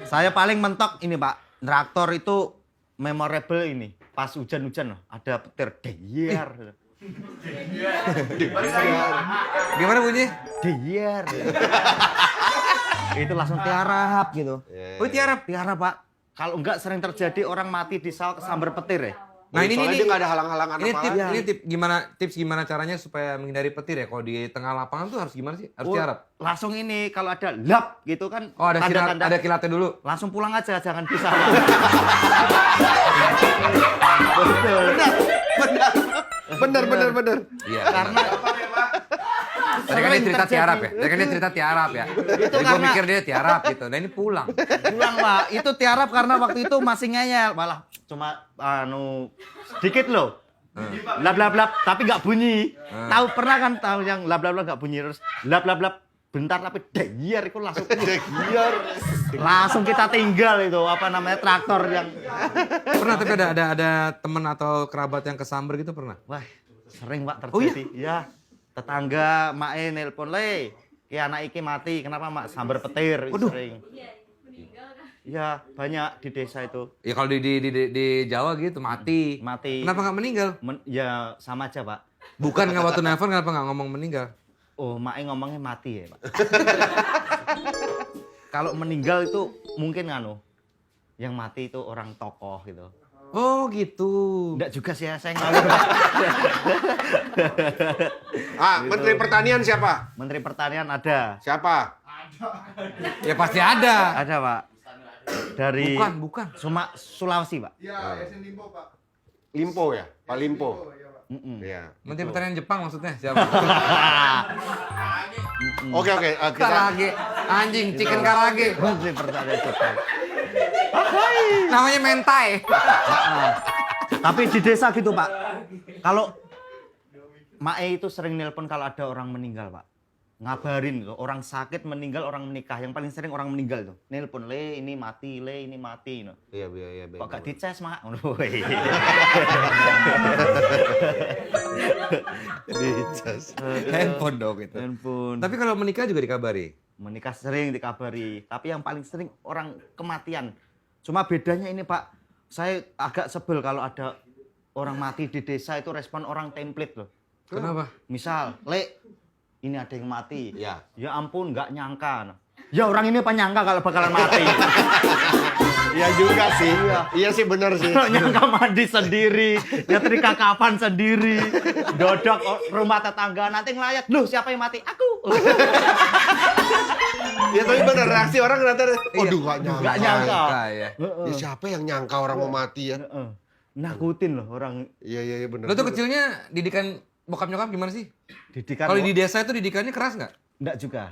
Saya paling mentok ini Pak, traktor itu memorable ini. Pas hujan-hujan ada petir deyar. Gimana bunyi? Deyar. Itu langsung tiarap gitu. Oh tiarap. Tiarap Pak. Kalau enggak sering terjadi orang mati di sawah kesambar petir ya. Nah ini Soalnya dia nggak ada halang-halangan ini apa-apa. tips gimana caranya supaya menghindari petir ya? Kalau di tengah lapangan tuh harus gimana sih? Harus tiarap. Langsung ini kalau ada lap gitu kan. Oh ada tanda-tanda. ada kilatnya dulu. Langsung pulang aja, jangan di sawah. Bener. Iya. Karena Tadi kan dia cerita tiarap ya. Tadi kan dia cerita tiarap ya. Jadi gue karena- mikir dia tiarap gitu. Nah ini pulang. pulang Pak, itu tiarap karena waktu itu masih ngeyel, malah cuma sedikit loh. Lap lap lap tapi nggak bunyi. Tahu pernah kan tahu yang lap lap lap nggak bunyi terus lap lap lap bentar tapi deyar itu langsung langsung kita tinggal itu apa namanya traktor yang Pernah tapi ada teman atau kerabat yang kesamber gitu pernah? wah sering Pak Oh, iya? terjadi. Ya tetangga mae nelpon le, ki anak iki mati kenapa Mak sambar petir sering. Iya banyak di desa itu Ya kalau di Jawa gitu mati. mati. Kenapa nggak meninggal? Ya sama aja Pak. Bukan nggak waktu nelfon kenapa nggak ngomong meninggal? Oh, Mak ngomongnya mati ya, Pak. Kalau meninggal itu mungkin yang mati itu orang tokoh gitu. Oh gitu. Enggak juga sih ya, saya ngawur, Pak. Menteri Pertanian siapa? Menteri Pertanian ada. Siapa? Ya pasti ada. Ada, Pak. Dari Bukan. Sulawesi, Pak. Limpo ya? Pak Limpo. Mm-mm. Iya. Menteri Pertanian Jepang maksudnya siapa? Oke. Kita Karage. Anjing, chicken karage. Menteri Pertanian Jepang. Namanya mentai. Tapi di desa gitu, Pak. Kalau Mae itu sering nelpon kalau ada orang meninggal, Pak. Ngabarin gitu, orang sakit meninggal, orang menikah. Yang paling sering orang meninggal tuh. Nelpon, le ini mati. No. Iya. Kok gak dices, Mak? Handphone dong itu. Handphone. Tapi kalau menikah juga dikabari. Menikah sering dikabari. Tapi yang paling sering orang kematian. Cuma bedanya ini, Pak. Saya agak sebel kalau ada orang mati di desa itu respon orang template loh. Kenapa? Misal, le, ini ada yang mati. Iya. Ya ampun, nggak nyangka. Ya orang ini apa nyangka kalau bakalan mati? Iya juga sih. Iya sih benar sih. Kalau nyangka mandi sendiri, nyetrika kapan sendiri, dodok rumah tetangga, nanti ngelayat. Loh siapa yang mati? Aku. Ya tapi benar reaksi orang ternyata. Aduh nggak nyangka. Nggak nyangka. Ya. Ya, siapa yang nyangka orang mau mati ya? Nakutin loh orang Iya benar. Lo tuh kecilnya didikan bokap nyokap gimana sih? didikan. Kalau di desa itu didikannya keras nggak? Enggak juga.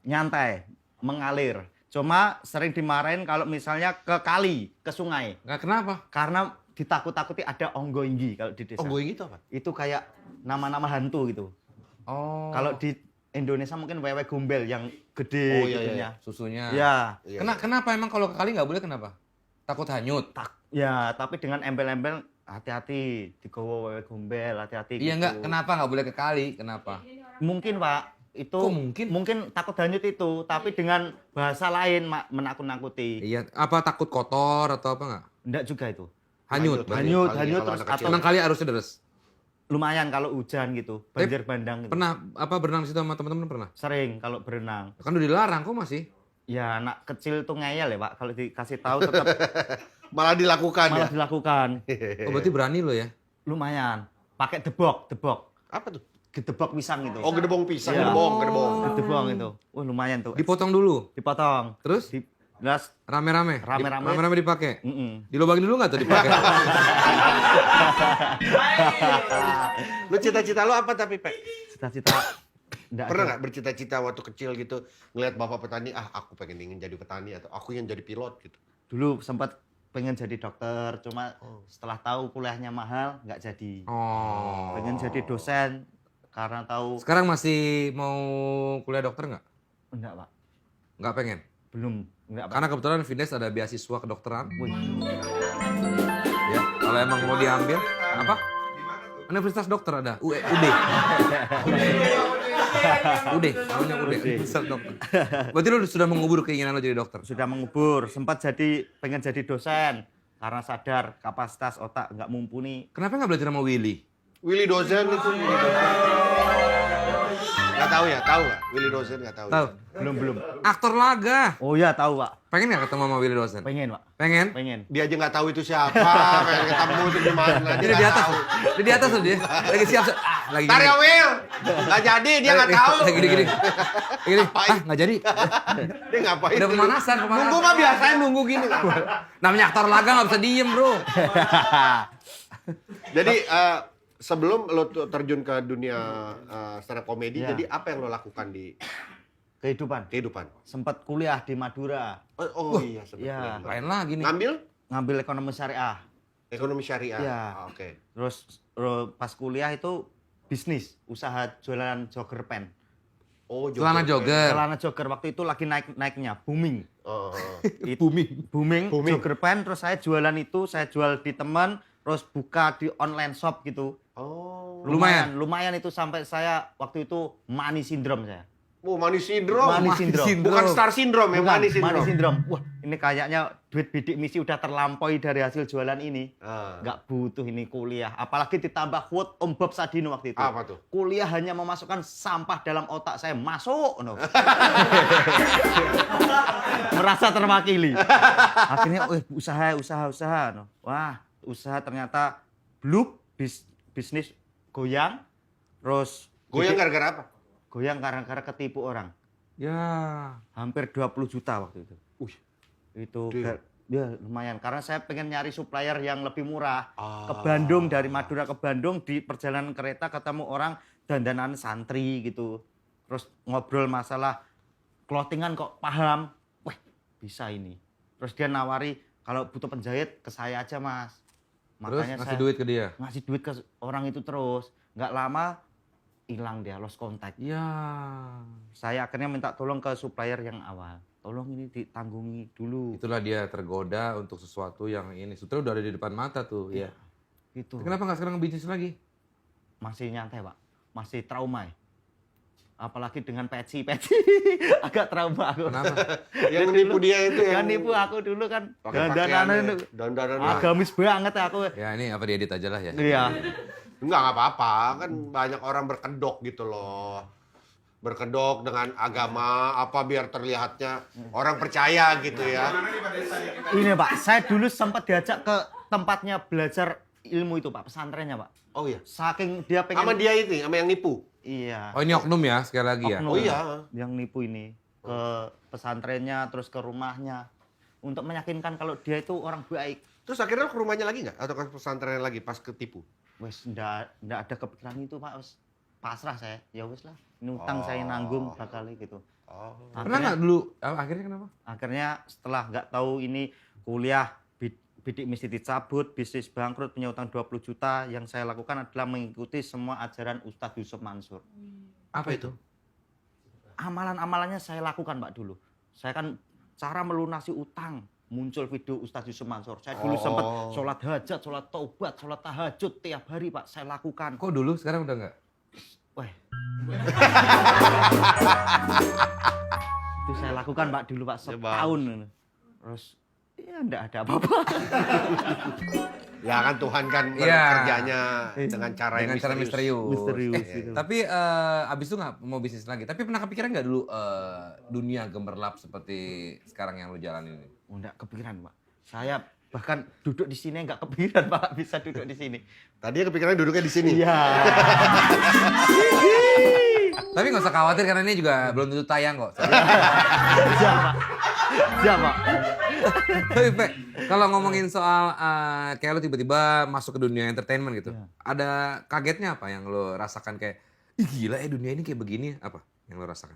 Nyantai, mengalir. Cuma sering dimarahin kalau misalnya ke kali, ke sungai. Nggak kenapa? Karena ditakut-takuti ada onggoinggi kalau di desa. Gue gitu apa? Itu kayak nama-nama hantu gitu. Oh. Kalau di Indonesia mungkin wewe gombel yang gede Oh, iya, gitunya. Susunya. Ya. Iya. Kenapa emang kalau ke kali nggak boleh kenapa? Takut hanyut. Ya, tapi dengan embel-embel hati-hati digowo wewe gombel, hati-hati Iya gitu. nggak, kenapa nggak boleh ke kali? Kenapa? Mungkin, Pak, itu Kok mungkin? Mungkin takut hanyut itu, tapi dengan bahasa lain menakut-nakuti. Iya, apa takut kotor atau apa nggak? Enggak juga itu. Hanyut. berarti Hanyut kalau terus anak kecil. atau Tenang kali harusnya deres. lumayan kalau hujan gitu, banjir bandang gitu. Pernah apa berenang di situ sama teman-teman pernah? Sering kalau berenang. Kan udah dilarang kok masih. Ya anak kecil tuh ngeyel ya, Pak. Kalau dikasih tahu tetap Malah dilakukan ya. malah dilakukan. Oh berarti berani lo ya? Lumayan. Pakai debok. Apa tuh? Gedebok pisang itu. Oh gedebong pisang, Iya. gedebong. Gedebong itu. Lumayan tuh. Dipotong dulu. Dipotong. Terus Terus rame-rame. Rame-rame. Rame-rame dipakai. mm-mm. Dilobangin dulu nggak tuh dipakai? Lu cita-cita lu apa tapi, Pak? Cita-cita enggak Pernah ada. nggak bercita-cita waktu kecil gitu ngeliat bapak petani, aku pengen ingin jadi petani atau aku yang jadi pilot gitu. Dulu sempat pengen jadi dokter, cuma setelah tahu kuliahnya mahal nggak jadi. Oh. Pengen jadi dosen karena tahu Sekarang masih mau kuliah dokter nggak? enggak, Pak. Nggak pengen. Belum, enggak, Pak. Karena kebetulan Vindes ada beasiswa kedokteran. Wih. Ya, kalau emang mau diambil apa? Universitas Dokter ada, UD. Udah, namanya udah. Besar dokter. Berarti lu sudah mengubur keinginan lu jadi dokter? Sudah mengubur, sempat pengen jadi dosen karena sadar kapasitas otak nggak mumpuni. Kenapa nggak belajar sama Willy? Willy Dozen itu. Nggak tahu ya, tahu nggak? Willy Dozen nggak tahu. Tahu? Belum. Aktor laga. Oh ya tahu Pak. Pengen nggak ketemu sama Willy Dozen? Pengen Pak. Pengen? Pengen. Dia aja nggak tahu itu siapa, pengen ketemu itu di mana. Dia di atas. Dia di atas tuh dia. Lagi siap. Lagi Ntar gini. ya Will, nggak jadi dia nggak tahu. Lagi gini. Gini. Ngapain? Ah, nggak jadi. Dia ngapain? Udah pemanasan. Nunggu mah biasanya nunggu gini. Namanya aktor laga nggak bisa diem, bro. Jadi sebelum lo terjun ke dunia stand up comedy, Ya. jadi apa yang lo lakukan di Kehidupan. Sempat kuliah di Madura. Oh iya, Iya. sebetulnya. Lain lagi nih. Ngambil Ngambil ekonomi syariah. ekonomi syariah. Iya. Oke. Terus pas kuliah itu bisnis, usaha jualan jogger pen. Oh, Celana jogger. Celana jogger waktu itu lagi naiknya, booming. Oh. Booming Booming. jogger pen, terus saya jualan itu, saya jual di teman, terus buka di online shop gitu. Oh. Lumayan itu sampai saya waktu itu money syndrome saya. Oh, money syndrome. Money syndrome. Bukan star syndrome ya, Bukan, money syndrome. money syndrome. Wah, ini kayaknya duit bidik misi udah terlampaui dari hasil jualan ini. Nggak butuh ini kuliah. Apalagi ditambah quote Om Bob Sadino waktu itu. Apa tuh? Kuliah hanya memasukkan sampah dalam otak saya. Masuk. No. Merasa terwakili. Akhirnya, usaha. No. Wah, usaha ternyata bluk, bisnis goyang. Terus Goyang gara-gara apa? goyang karena ketipu orang. Ya. Hampir 20 juta waktu itu. Wih. Itu Gede. ya lumayan karena saya pengen nyari supplier yang lebih murah. Ah. Ke Bandung, dari Madura ke Bandung, di perjalanan kereta ketemu orang dandanan santri gitu. Terus ngobrol masalah clothingan kok paham. Wah, bisa ini. Terus dia nawari kalau butuh penjahit ke saya aja, Mas. Terus Makanya ngasih saya duit ke dia. ngasih duit ke orang itu terus. Nggak lama hilang dia, lost contact. Ya. Saya akhirnya minta tolong ke supplier yang awal. Tolong ini ditanggungi dulu. Itulah dia tergoda untuk sesuatu yang ini. Sebetulnya udah ada di depan mata tuh. Ya. Gitu. Kenapa nggak sekarang bisnis lagi? Masih nyantai, Pak. Masih trauma. Apalagi dengan peci. Agak trauma aku. Kenapa? Yang nipu dia itu Yang nipu aku dulu kan pakai dandanan dandanan. agamis banget aku. Ya ini apa diedit aja lah ya. Iya. Enggak apa-apa, kan banyak orang berkedok gitu loh. Berkedok dengan agama apa biar terlihatnya orang percaya gitu ya. Ini Pak, saya dulu sempat diajak ke tempatnya belajar ilmu itu Pak, pesantrennya Pak. Oh iya. Saking dia pengen. Sama dia itu, sama yang nipu. Iya. Oh ini oknum ya sekali lagi ya. Oknum Oh iya. Yang nipu ini ke pesantrennya terus ke rumahnya untuk meyakinkan kalau dia itu orang baik. Terus akhirnya ke rumahnya lagi nggak? Atau ke pesantren lagi pas ketipu? Wes ndak ada kepikiran itu Pak, wes pasrah saya. Ya wes lah, ini utang saya nanggung bakal gitu. Oh. Pernah nggak dulu? Akhirnya kenapa? Akhirnya setelah nggak tahu ini kuliah bidik misi dicabut, bisnis bangkrut, punya utang 20 juta, yang saya lakukan adalah mengikuti semua ajaran Ustadz Yusuf Mansur. Apa itu? Amalan-amalannya saya lakukan Pak dulu. Saya kan cara melunasi utang. Muncul video Ustadz Yusuf Mansur. Saya dulu sempat sholat hajat, sholat taubat, sholat tahajud tiap hari Pak. Saya lakukan. Kok dulu sekarang udah nggak? Wah. Itu saya lakukan Pak dulu Pak setahun. Terus ya enggak ada apa-apa. Ya kan Tuhan kan Iya. kerjanya dengan cara yang misterius. Misterius gitu. Tapi abis itu nggak mau bisnis lagi. Tapi pernah kepikiran nggak dulu dunia gemerlap seperti sekarang yang lu jalanin ini? Oh, enggak kepikiran Pak. Saya bahkan duduk di sini enggak kepikiran Pak bisa duduk di sini. Tadi kepikiran duduknya di sini. Iya. Tapi nggak usah khawatir karena ini juga belum tentu tayang kok. Siapa? Siapa? Tapi Pe, kalau ngomongin soal kayak lo tiba-tiba masuk ke dunia entertainment gitu, ada kagetnya apa yang lo rasakan kayak, ih gila ya dunia ini kayak begini, apa yang lo rasakan?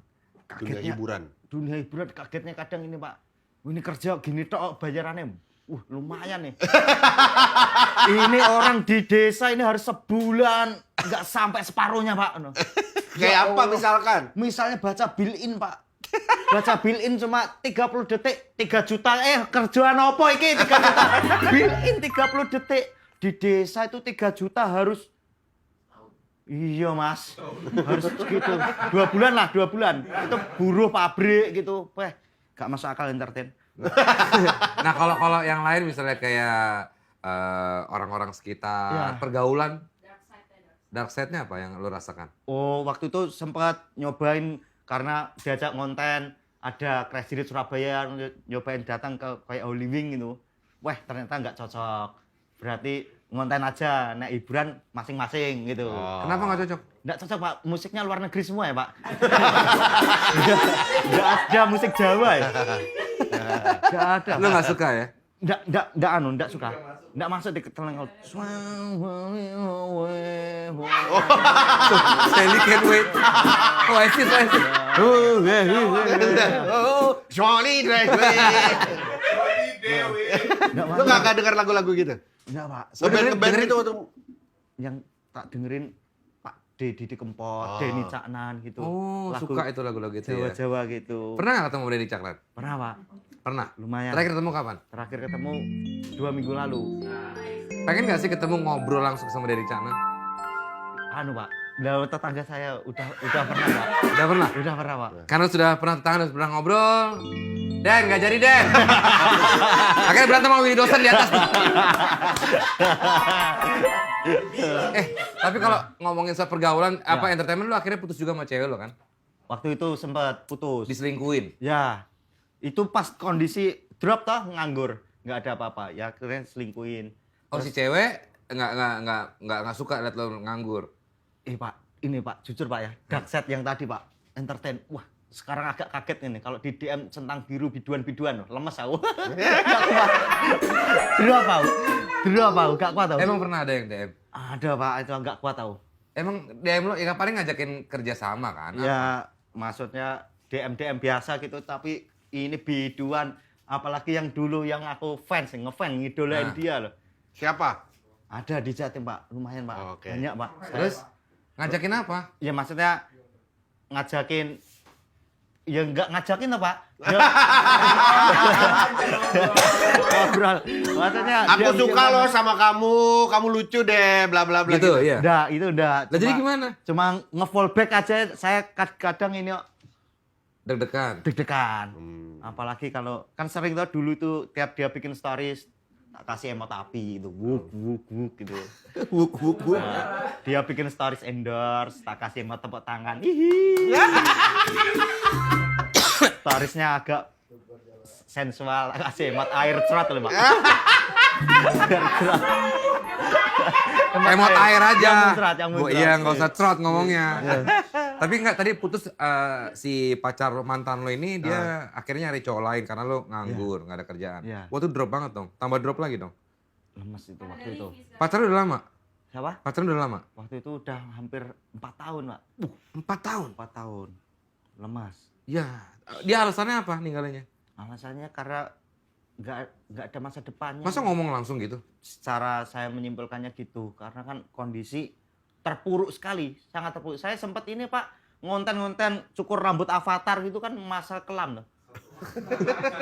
Dunia hiburan. Dunia hiburan kagetnya kadang ini Pak. Ini kerja gini tok bayarannya. Lumayan nih. Ini orang di desa ini harus sebulan nggak sampai separuhnya Pak. Kayak apa misalkan? Misalnya baca bill-in Pak. Baca bill-in cuma 30 detik 3 juta. Kerjaan apa iki 3 juta? Bill-in 30 detik. Di desa itu 3 juta harus Iya mas, harus gitu. 2 bulan lah, 2 bulan. Itu buruh pabrik gitu. Weh, gak masuk akal entertain. Nah kalau yang lain misalnya kayak orang-orang sekitar, Ya. pergaulan, dark side-nya apa yang lo rasakan? Oh, waktu itu sempat nyobain karena diajak konten. Ada Crazy Rich Surabaya nyobain datang ke kayak Holy Wing gitu. Wah, ternyata nggak cocok. Berarti ngonten aja, naik hiburan masing-masing gitu. Kenapa nggak cocok? Nggak cocok Pak, musiknya luar negeri semua ya Pak. Nggak ada musik Jawa ya. Nggak ada. Lo nggak suka ya? Nggak suka. Nggak masuk di telinga. Sally can't wait. Oasis. Surely Nggak Lu masuk. nggak denger lagu-lagu gitu? Nggak Pak. Ngeband itu waktu Yang tak dengerin Pak Didi Kempot, Oh. Denny Caknan gitu. Oh, Lagu suka itu lagu-lagu itu ya. Jawa-Jawa gitu. Pernah nggak ketemu Denny Caknan? Pernah Pak, Pernah. lumayan. Terakhir ketemu kapan? Terakhir ketemu 2 minggu lalu. Pengen nggak sih ketemu ngobrol langsung sama Denny Caknan? Anu Pak, dari tetangga saya udah pernah Pak. Udah pernah? Udah pernah Pak. Karena sudah pernah tetangga, sudah pernah ngobrol. Den, nggak jadi Den. Akhirnya berantem sama Willy Dosen di atas. Tapi kalau ngomongin soal pergaulan, apa entertainment lu akhirnya putus juga sama cewek lo kan? Waktu itu sempat putus. Diselingkuhin. Ya, itu pas kondisi drop toh nganggur, nggak ada apa-apa. Ya akhirnya selingkuhin. Oh si cewek nggak suka liat lo nganggur. Pak, ini Pak, jujur Pak ya, dark set yang tadi Pak, entertain. Wah, sekarang agak kaget ini kalau di DM centang biru biduan-biduan, lemes aku. Gak kuat. Drop aku, gak kuat aku. Emang pernah ada yang DM? Ada Pak, itu gak kuat aku. Emang DM lo ya paling ngajakin kerja sama kan? Ya, maksudnya DM biasa gitu, tapi ini biduan. Apalagi yang dulu yang aku ngefans, ngidolain dia loh. siapa? Ada di Jatim Pak, lumayan Pak. Oke. Banyak Pak. Terus ngajakin apa? Ya maksudnya ngajakin, ya nggak ngajakin loh Pak. Ya. Ngobrol. Maksudnya Aku dia suka bikin- loh sama kamu lucu deh, bla bla bla. Gitu ya. Udah, itu udah. Lah jadi gimana? Cuma nge-fallback aja, saya kadang ini Deg-degan. deg-degan. Apalagi kalau, kan sering tuh dulu tuh tiap dia bikin stories, tak kasih emot api itu, wuk gitu. Nah, dia bikin stories endorse, tak kasih emot tepuk tangan. Hihi. Storiesnya agak sensual, tak kasih emot air cerot loh, Pak. Air cerot. Emot air aja. Yang muncrat, yang muncrat. Iya, nggak usah cerot ngomongnya. Tapi nggak tadi putus si pacar mantan lo ini dia akhirnya nyari cowok lain karena lo nganggur, nggak ada kerjaan. Iya. Wah itu drop banget dong. Tambah drop lagi dong. Lemes itu waktu itu. Pacarnya udah lama? Siapa? Pacarnya udah lama? Waktu itu udah hampir 4 tahun, Pak. 4 tahun? 4 tahun. Lemas. Ya, dia alasannya apa ninggalinnya? Alasannya karena nggak ada masa depannya. Masa ngomong langsung gitu? Secara saya menyimpulkannya gitu, karena kan kondisi terpuruk sekali, sangat terpuruk. Saya sempat ini Pak, ngonten cukur rambut avatar gitu kan masa kelam loh.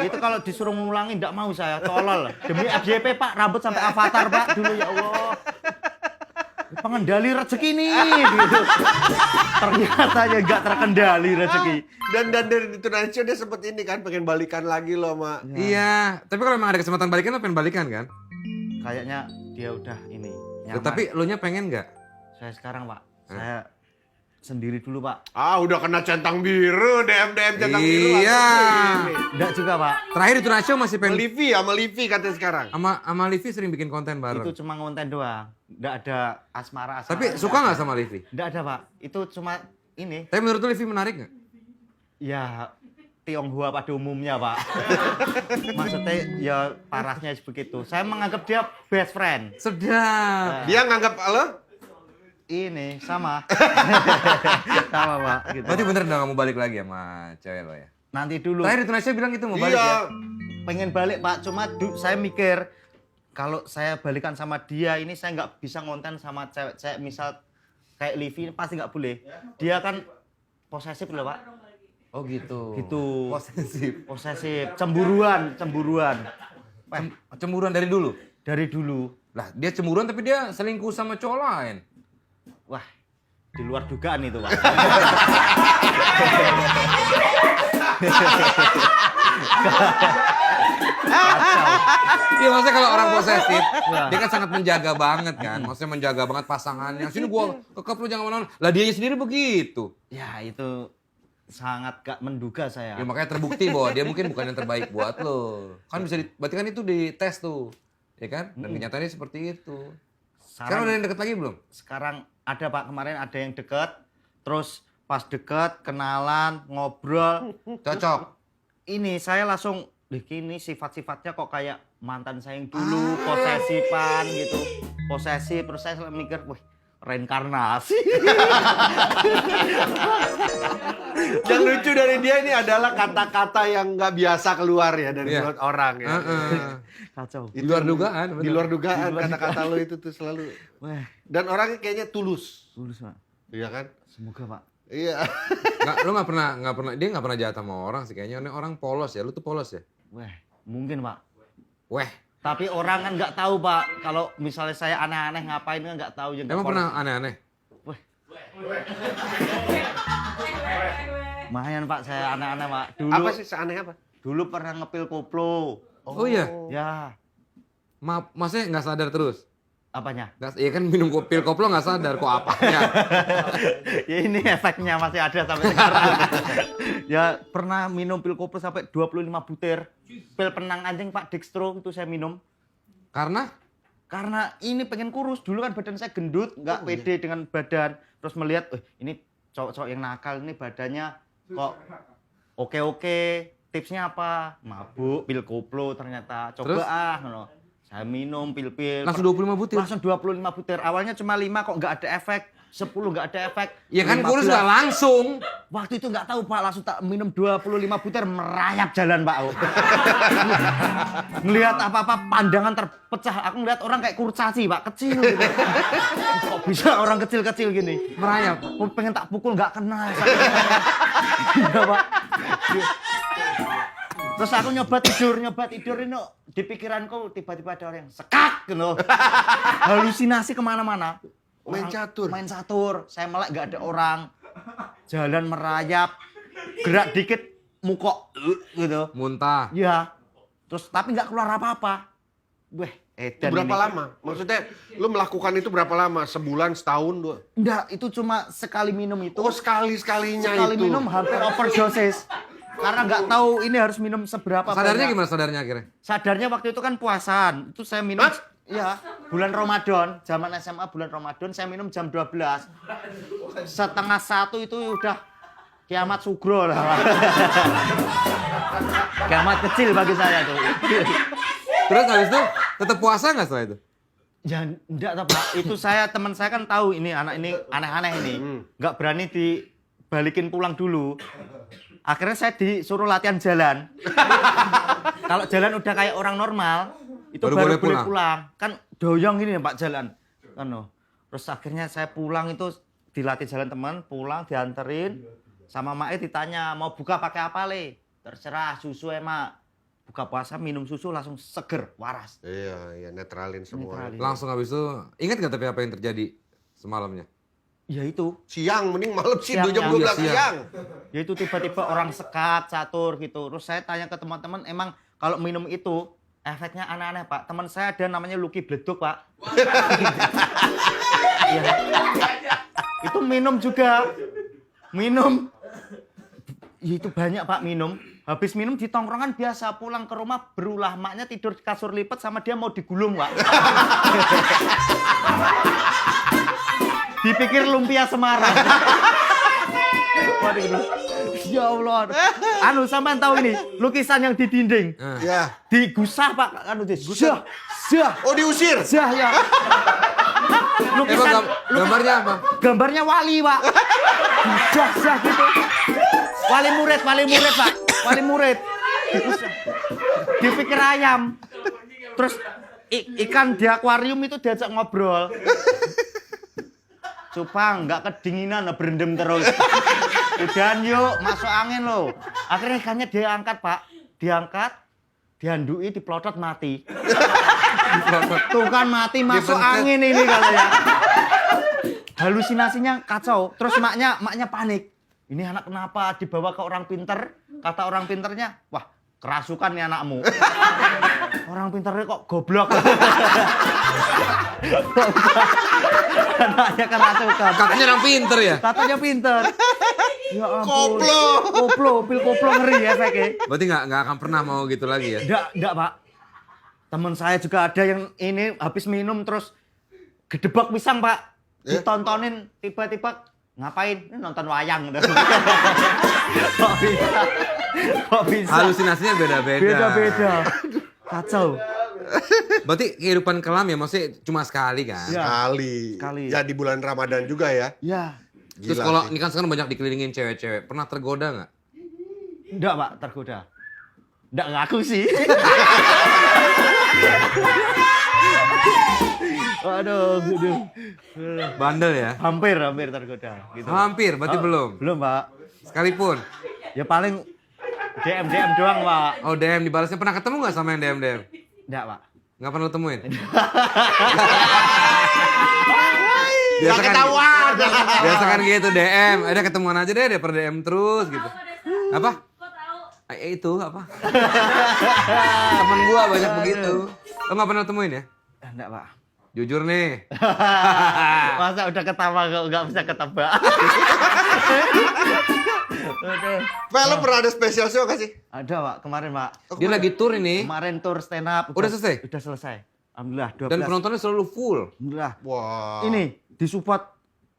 Itu kalau disuruh ngulangin nggak mau saya, tolol. Demi FJP Pak, rambut sampai avatar Pak dulu ya Allah. Pengendali rezeki nih gitu. Ternyata ya nggak terkendali rezeki. Dan dari Tunancio dia sempet ini kan pengen balikan lagi loh sama. Iya, tapi kalau emang ada kesempatan balikan lo pengen balikan kan? Kayaknya dia udah ini. Nyaman. Tapi lo nya pengen nggak? Saya sekarang Pak, saya sendiri dulu Pak. Ah udah kena centang biru, DM centang biru. Iya. Enggak juga Pak. Terakhir itu Tunasio masih Sama pengen Livi katanya sekarang. sama Livi sering bikin konten bareng. Itu cuma ngonten doang. Enggak ada asmara. Tapi suka nggak sama Livi? Enggak ada Pak. Itu cuma ini. Tapi menurut lo Livi menarik nggak? Ya Tionghoa pada umumnya Pak. Maksudnya ya parahnya begitu. Saya menganggap dia best friend. Sedap. Dia nganggap lo? Ini sama. Sama Pak. Gitu. Berarti bener dong kamu balik lagi sama cewek lo ya? Nanti dulu. Terakhir Tunasio bilang gitu mau balik ya? Iya. Pengen balik Pak. Cuma saya mikir kalau saya balikan sama dia ini saya nggak bisa ngonten sama cewek misal kayak Livi pasti nggak boleh. Dia kan posesif loh Pak. Oh gitu. Gitu. Posesif. Posesif, cemburuan. Cemburuan dari dulu? Dari dulu. Lah dia cemburuan tapi dia selingkuh sama cowok lain. Wah, di luar dugaan itu, Pak. Iya maksudnya kalau orang posesif, dia kan sangat menjaga banget kan. Maksudnya menjaga banget pasangannya. Sini gua kekep lu jangan mana-mana. Lah dianya sendiri begitu. Ya itu sangat gak menduga saya. Ya makanya terbukti bahwa dia mungkin bukan yang terbaik buat lo. Kan bisa berarti kan itu dites tuh. Ya kan? Dan kenyataannya seperti itu. Sekarang udah yang deket lagi belum? Sekarang ada Pak, kemarin ada yang deket. Terus pas deket, kenalan, ngobrol. Cocok. Ini saya langsung, ini sifat-sifatnya kok kayak mantan saya yang dulu, posesifan gitu. Posesif, terus saya selalu mikir, wih, reinkarnasi. Yang lucu dari dia ini adalah kata-kata yang nggak biasa keluar ya dari Iya. mulut orang ya. Kacau. Di luar dugaan. Di luar dugaan kata-kata lo itu tuh selalu. Wah, Dan orangnya kayaknya tulus. lulus Pak. Iya kan? Semoga Pak. Iya. Lu nggak pernah dia nggak pernah jahat sama orang sih kayaknya. Ini orang polos ya. Lu tuh polos ya. Wah, mungkin Pak. Weh. Tapi orang kan nggak tahu Pak. Kalau misalnya saya aneh-aneh ngapain kan nggak tahu. Emang pernah aneh-aneh? Lumayan Pak, saya aneh-aneh Pak. Dulu, Apa sih seaneh apa? dulu pernah ngepil koplo. Oh iya. Ya, Maaf, maksudnya nggak sadar terus? apanya? Nggak, ya kan minum pil koplo nggak sadar kok apanya. Ya ini efeknya masih ada sampai sekarang. Ya pernah minum pil koplo sampai 25 butir. Pil penang anjing Pak Dextro itu saya minum. Karena Karena ini pengen kurus. Dulu kan badan saya gendut, nggak pede dengan badan. Terus melihat, ini cowok-cowok yang nakal ini badannya kok oke-oke. Tipsnya apa? Mabuk, pil koplo ternyata. Coba Terus? ngono. Saya minum pil-pil. langsung 25 butir. Langsung 25 butir. Awalnya cuma 5 kok nggak ada efek. 10 nggak ada efek. Ya kan 15. kurus nggak langsung. Waktu itu nggak tahu Pak, langsung tak minum 25 butir merayap jalan Pak. Ngelihat apa-apa pandangan terpecah. Aku ngeliat orang kayak kurcaci Pak, kecil gitu. Kok bisa orang kecil-kecil gini? Merayap. Aku pengen tak pukul nggak kena. Iya Pak. Terus aku nyoba tidur ini di pikiranku tiba-tiba ada orang yang sekak gitu. Halusinasi kemana-mana. Main catur. Main catur, saya melek nggak ada orang. Jalan merayap, gerak dikit mukok gitu. Muntah. Ya, terus tapi nggak keluar apa-apa. Weh, Itu berapa lama? Maksudnya lu melakukan itu berapa lama? Sebulan, setahun, 2? Enggak, itu cuma sekali minum itu. Oh sekali-sekalinya Sekali itu. minum hampir overdosis. Karena nggak tahu ini harus minum seberapa Sadarnya banyak. gimana sadarnya akhirnya? Sadarnya waktu itu kan puasaan. Itu saya minum ya, bulan Ramadan, zaman SMA bulan Ramadan saya minum jam 12. Setengah 1 itu udah kiamat sugro lah. Kiamat kecil bagi saya tuh. Terus habis itu tetap puasa nggak setelah itu? Ya enggak tahu Pak. Itu teman saya kan tahu ini anak ini aneh-aneh ini. Nggak berani dibalikin pulang dulu. Akhirnya saya disuruh latihan jalan. Kalau jalan udah kayak orang normal, itu baru boleh pulang. Kan doyong ini ya Pak jalan. Kan no. Terus akhirnya saya pulang itu dilatih jalan teman, pulang dianterin. Sama Mae ditanya, mau buka pakai apa Le? Terserah, susu emak. Buka puasa minum susu langsung seger, waras. Iya, netralin semua. Netralin. Langsung habis itu ingat nggak tapi apa yang terjadi semalamnya? Ya itu. Siang, mending malam sih, Siang, jam ya. 12 Iya, siang. Ya itu tiba-tiba orang sekat, catur gitu. Terus saya tanya ke teman-teman, emang kalau minum itu efeknya aneh-aneh Pak. Teman saya ada namanya Lucky Bleduk Pak. Iya. Itu minum juga. Minum. Ya, itu banyak Pak minum. Habis minum di tongkrongan biasa, pulang ke rumah berulah. Maknya tidur di kasur lipat sama dia mau digulung Pak. Dipikir lumpia Semarang. Waduh. Ya Allah. Anu sampean tahu ini lukisan yang di dinding. Ya. Digusah Pak, anu digusah. Zah. Oh diusir? Zah ya. Lukisan Gambarnya apa? gambarnya wali, Pak. Zah gitu. Wali murid, Pak. Wali murid. Digusah. Dipikir ayam. Terus ikan di akuarium itu diajak ngobrol. Cupang, nggak kedinginan, berendam terus. Udahan yuk, masuk angin loh. Akhirnya ikannya diangkat Pak. Diangkat, dihandui, diplotot mati. Tuh kan mati, masuk angin ini katanya. halusinasinya kacau. Terus maknya panik. Ini anak kenapa dibawa ke orang pinter? Kata orang pinternya, wah kerasukan nih anakmu. Orang pinternya kok goblok. Anaknya kerasukan. Katanya orang pinter ya? Katanya pinter. Ya ampun. Koplo ngeri efeknya. Berarti nggak akan pernah mau gitu lagi ya? Enggak, Pak. Teman saya juga ada yang ini habis minum terus gedebak pisang, Pak. Ditontonin tiba-tiba ngapain? Ini nonton wayang. Kok bisa? Halusinasinya beda-beda. Beda-beda. Kacau. Berarti kehidupan kelam ya maksudnya cuma sekali kan? Ya. Sekali. Ya di bulan Ramadan juga ya. Ya. Terus Gila kalau sih. ini kan sekarang banyak dikelilingin cewek-cewek, pernah tergoda nggak? Enggak, Pak, tergoda. Enggak ngaku sih. Aduh. Bandel ya? Hampir tergoda gitu. Hampir, berarti belum? Belum, Pak. Sekalipun? Ya paling DM doang, Pak. Oh DM dibalasnya, pernah ketemu nggak sama yang DM? Enggak, Pak. Nggak pernah lo temuin? Gak ketahuan. Biasa kan gitu DM, ada ketemuan aja deh per DM terus gitu. Apa? Itu apa? Temen gua banyak begitu. Lo nggak pernah temuin ya? Enggak, Pak. Jujur nih. Masa udah ketawa nggak bisa ketebak. Pak, lo pernah ada special show gak sih? Ada, Pak, kemarin, Pak. Dia lagi tour ini Kemarin tour stand up. Udah selesai? Udah selesai. Alhamdulillah, 12. dan penontonnya selalu full. Alhamdulillah. Wah. Ini disupport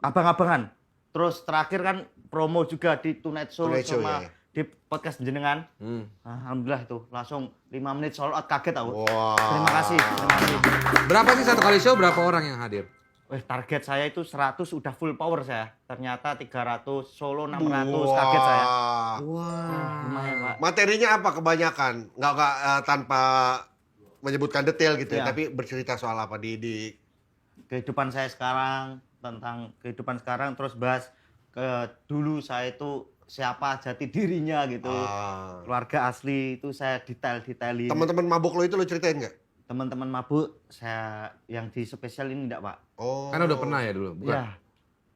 abang-abangan. Terus terakhir kan promo juga di Tonight Show Tonight Show, sama ya. di podcast jenengan. Hmm. Alhamdulillah itu langsung 5 menit sold out, kaget aku. Wah. Terima kasih. Berapa sih satu kali show, berapa orang yang hadir? Target saya itu 100 udah full power saya. Ternyata 300, solo 600, kaget saya. Wah. Lumayan, Pak. Materinya apa kebanyakan? Nggak tanpa menyebutkan detail gitu ya, Iya. tapi bercerita soal apa di Kehidupan saya sekarang, tentang kehidupan sekarang, terus bahas ke dulu saya itu siapa jati dirinya gitu. Keluarga asli itu saya detailin. teman-teman mabuk lo itu lo ceritain nggak? Teman-teman mabuk saya yang di spesial ini enggak, Pak. Oh. Karena udah pernah ya dulu, bukan? Ya.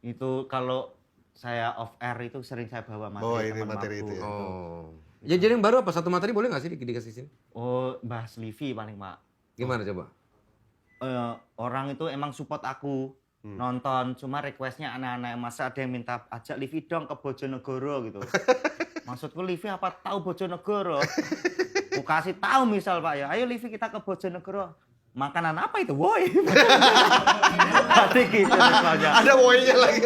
Itu kalau saya off air itu sering saya bawa materi Oh, ini teman materi mabuk. itu ya. Oh. Ya jadi yang baru apa? Satu materi boleh nggak sih dikasih sini? Oh, bahas Livi paling, Pak. Gimana coba? Orang itu emang support aku nonton, cuma requestnya anak-anak masa ada yang minta ajak Livi dong ke Bojonegoro gitu. Maksudku Livi apa tahu Bojonegoro? Aku kasih tahu misal, Pak ya, ayo Livi kita ke Bojonegoro. Makanan apa itu, woi? Berarti gitu misalnya. Ada woy-nya lagi.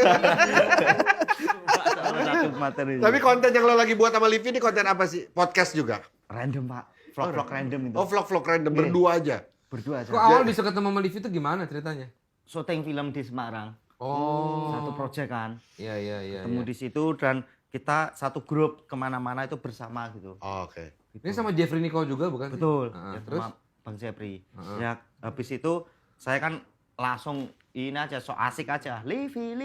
Satu materi. Tapi konten yang lo lagi buat sama Livi ini konten apa sih? Podcast juga? Random, Pak. Vlog-vlog random itu. Oh, vlog-vlog random berdua aja. Berdua aja. Kok awal bisa ketemu sama Livi itu gimana ceritanya? Syuting film di Semarang. Oh. Satu project kan. Iya. Ketemu di situ dan kita satu grup kemana-mana itu bersama gitu. Oh, oke. Ini sama Jeffrey Nicole juga bukan sih? Betul. Ya, Ya, terus? sama Bang Jepri. Ya habis itu saya kan langsung ini aja so asik aja. Livi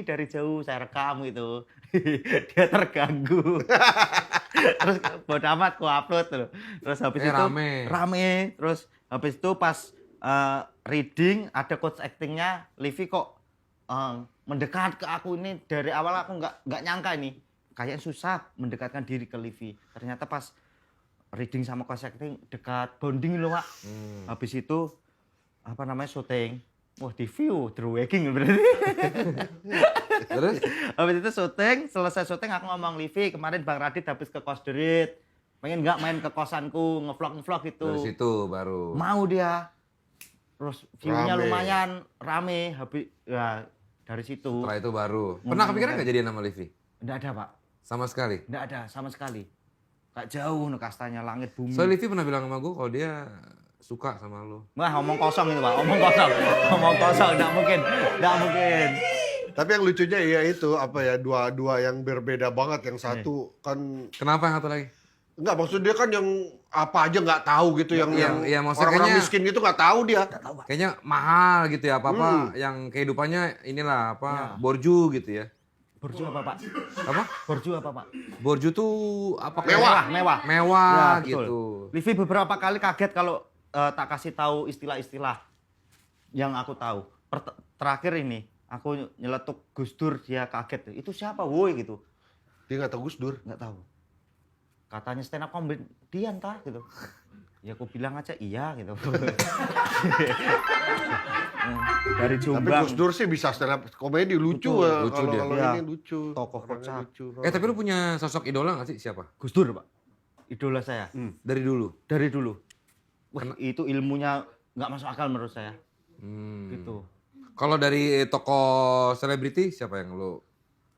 dari jauh saya rekam gitu. Dia terganggu. Terus bodo amat ku upload loh. Terus habis itu rame. Terus habis itu pas reading ada coach actingnya, Livi kok mendekat ke aku ini. Dari awal aku nggak nyangka ini kayaknya susah mendekatkan diri ke Livi. Ternyata pas reading sama coach acting dekat, bonding loh, Pak. Habis itu apa namanya syuting. Wah, di view drawing berarti. Terus? Habis itu syuting, selesai syuting aku ngomong Livi, kemarin Bang Radit habis ke Kos Derit. Pengen nggak main ke kosanku, ngevlog gitu. Dari situ baru. Mau dia. Terus view-nya Rame. lumayan rame. Habis ya dari situ. Setelah itu baru. Pernah kepikiran nggak jadian sama Livi? Enggak ada, Pak. Sama sekali? Enggak ada sama sekali. Kayak jauh nih kastanya langit bumi. Soalnya Livi pernah bilang sama gue kalau dia suka sama lo. Wah, omong kosong itu, Pak. Omong kosong. Enggak mungkin. Tapi yang lucunya ya itu apa ya, dua yang berbeda banget. Yang satu kan Kenapa yang satu lagi? enggak, maksud dia kan yang apa aja nggak tahu gitu, yang iya, maksudnya orang-orang kayaknya- miskin gitu nggak tahu dia. Kayaknya mahal gitu ya, apa-apa yang kehidupannya inilah apa borju gitu ya. Borju apa, Pak? Apa? Borju apa, Pak? Borju tuh apa? Mewah. Mewah Ya, betul. gitu. Livi beberapa kali kaget kalau tak kasih tahu istilah-istilah yang aku tahu. Terakhir ini Aku nyeletuk Gus Dur, dia kaget. Itu siapa woi gitu. Dia nggak tahu Gus Dur. Nggak tahu. Katanya stand up comedian tah gitu. Ya aku bilang aja iya gitu. Dari Tapi Jombang. Gus Dur sih bisa stand up komedi lucu. Lucu, lucu Kalau dia. kalau Iya. ini lucu. Tokoh Orangnya kocak. lucu. Tapi lu punya sosok idola nggak sih? Siapa? Gus Dur, Pak. Idola saya. Dari dulu? Dari dulu. Wah, itu ilmunya nggak masuk akal menurut saya. Hmm. Gitu. Kalau dari tokoh selebriti siapa yang lu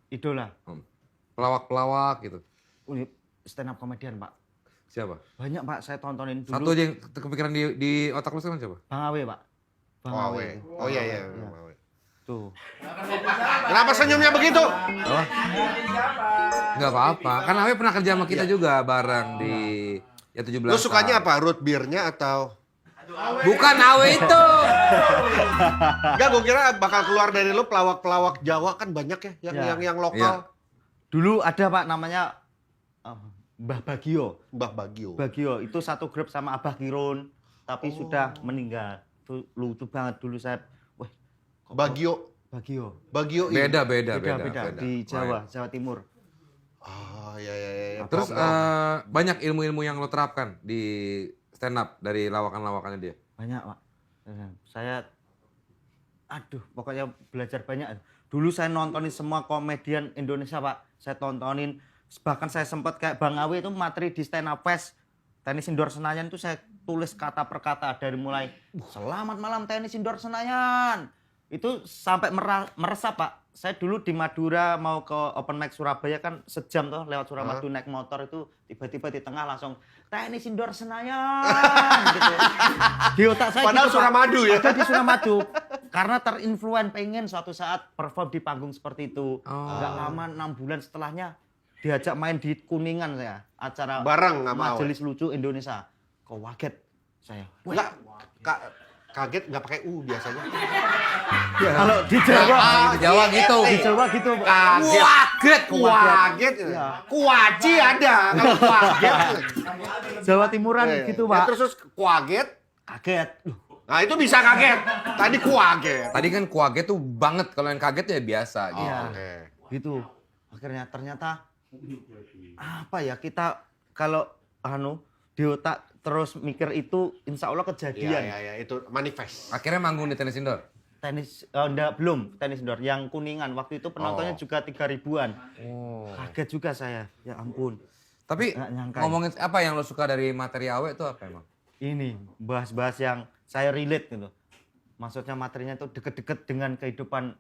Idola. pelawak-pelawak gitu? Ini stand up komedian, Pak. Siapa? Banyak, Pak. Saya tontonin dulu. Satu aja yang kepikiran di otak lu sekarang siapa? Bang Awe, Pak. Bang Oh, Awe. Awe. Oh iya iya. Iya. Awe. Tuh. Kenapa senyumnya begitu? Nggak apa-apa. Kan Awe pernah kerja sama kita juga bareng di ya 17. Lu sukanya apa? Root beer-nya atau? Bukan Awe itu. Enggak, gue kira bakal keluar dari lu pelawak-pelawak Jawa kan banyak ya Ya. yang lokal. Dulu ada, Pak, namanya Mbah Bagio. Mbah Bagio. Bagio itu satu grup sama Abah Kirun, tapi sudah meninggal. Itu lucu banget dulu saya. Wah, Bagio. Bagio. Bagio ini. Beda Beda di Jawa, Jawa Timur. Oh iya. Terus banyak ilmu-ilmu yang lo terapkan di stand up dari lawakan-lawakannya dia. Banyak, Pak. Saya pokoknya belajar banyak. Dulu saya nontonin semua komedian Indonesia, Pak. Saya tontonin, bahkan saya sempat kayak Bang Awe itu materi di Stand Up Fest tenis indoor Senayan itu saya tulis kata per kata dari mulai selamat malam tenis indoor Senayan. Itu sampai meresap, Pak. Saya dulu di Madura mau ke open mic Surabaya kan sejam tuh lewat Suramadu naik motor itu tiba-tiba di tengah langsung tenis indoor Senayan gitu. Di otak saya Padahal gitu, Pak. Suramadu ya. Ada di Suramadu. Karena terinfluen pengen suatu saat perform di panggung seperti itu. Enggak lama 6 bulan setelahnya diajak main di Kuningan saya. Acara Bareng sama Majelis Lucu Indonesia. Kok kaget saya. Enggak, kaget nggak pakai U biasanya. Kalau di Jawa, Di Jawa gitu. di Jawa gitu. Kaget. Iya. Kuaci ada. Kalau kaget. Jawa Timuran gitu, Ya, Pak. terus kaget. Kaget. Loh, Nah itu bisa kaget. Tadi kaget. Tadi kan kuaget tuh banget, kalau yang kaget ya biasa gitu. Iya. Oke. gitu. Akhirnya ternyata apa ya, kita kalau di otak terus mikir itu insya Allah kejadian. Iya, itu manifest. Akhirnya manggung di tenis indoor. Tenis belum tenis indoor yang Kuningan waktu itu penontonnya juga 3.000-an. Oh. Kaget juga saya, ya ampun. Tapi Nggak nyangka. ngomongin apa yang lo suka dari materi Awe itu apa emang? Ini bahas-bahas yang saya relate gitu. Maksudnya materinya itu deket-deket dengan kehidupan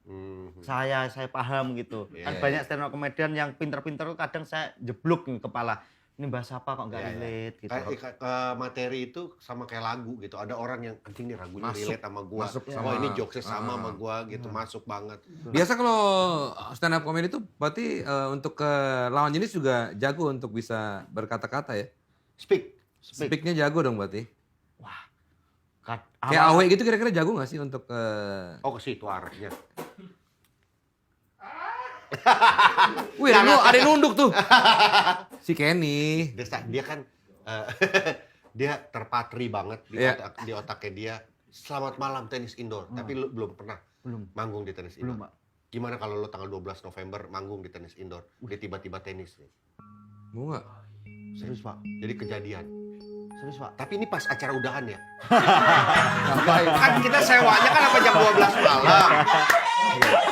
saya paham gitu. Kan banyak stand up comedian yang pinter-pinter kadang saya jeblok nih kepala. Ini bahas apa kok nggak relate gitu. Materi itu sama kayak lagu gitu. Ada orang yang anjing nih lagunya Masuk. relate sama gua. Masuk Oh sama- ini jokesnya sama sama gua gitu. Masuk banget. Biasa kalau stand up comedy itu berarti untuk ke lawan jenis juga jago untuk bisa berkata-kata ya. Speak. Speaknya jago dong berarti. Kayak Kayak Awe gitu kira-kira jago gak sih untuk Oh ke situ arahnya. Wih, lu ada yang nunduk tuh. Si Kenny. Dia kan dia terpatri banget Iya. di otaknya dia. Selamat malam tenis indoor. Tapi lu belum pernah manggung di tenis indoor. Belum, Pak. Gimana kalau lu tanggal 12 November manggung di tenis indoor? Dia tiba-tiba tenis nih. Mau gak? Serius, Pak. Jadi kejadian. Serius, Pak. Tapi ini pas acara udahan ya. Ngapain? Kan kita sewanya kan apa jam 12 malam.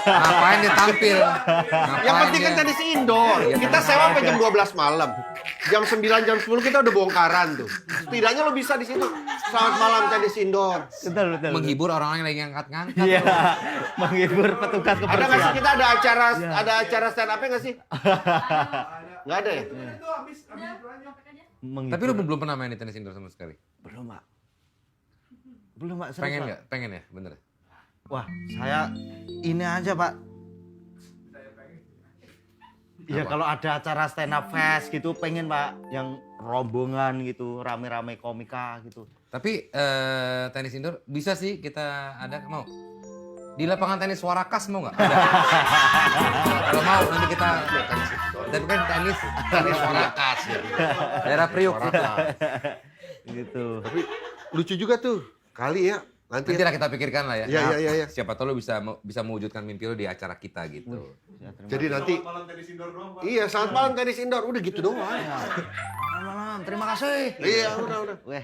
Ngapain dia tampil? Yang penting kan tenis indoor. Kita sewa sampai jam 12 malam. Jam 9, jam 10 kita udah bongkaran tuh. Setidaknya lo bisa di situ. Selamat malam tenis indoor. Betul. Menghibur orang-orang yang lagi ngangkat-ngangkat. Iya, menghibur petugas Ada nggak sih kebersihan. kita ada acara stand up-nya nggak sih? Nggak ada ya? Menghibur. Tapi lu belum pernah main di tenis indoor sama sekali? Belum, Pak. Belum, Pak. Serius, Pengen Pak. nggak? Pengen ya, bener. Wah, saya ini aja, Pak. Iya, kalau ada acara stand up fest gitu pengen, Pak, yang rombongan gitu, rame-rame komika gitu. Tapi tenis indoor bisa sih kita ada mau. Di lapangan tenis Warakas mau nggak? Ada. Kalau mau nanti kita. Tapi kan tenis Warakas ya. daerah Priuk. Gitu. Tapi lucu juga tuh. Kali ya Nanti Nanti lah kita pikirkan lah ya. Iya. Siapa tahu lo bisa mewujudkan mimpi lo di acara kita gitu. jadi nanti Malam tenis indoor doang, Pak. iya selamat malam tenis indoor udah gitu doang. Malam, terima kasih. Iya udah. Weh.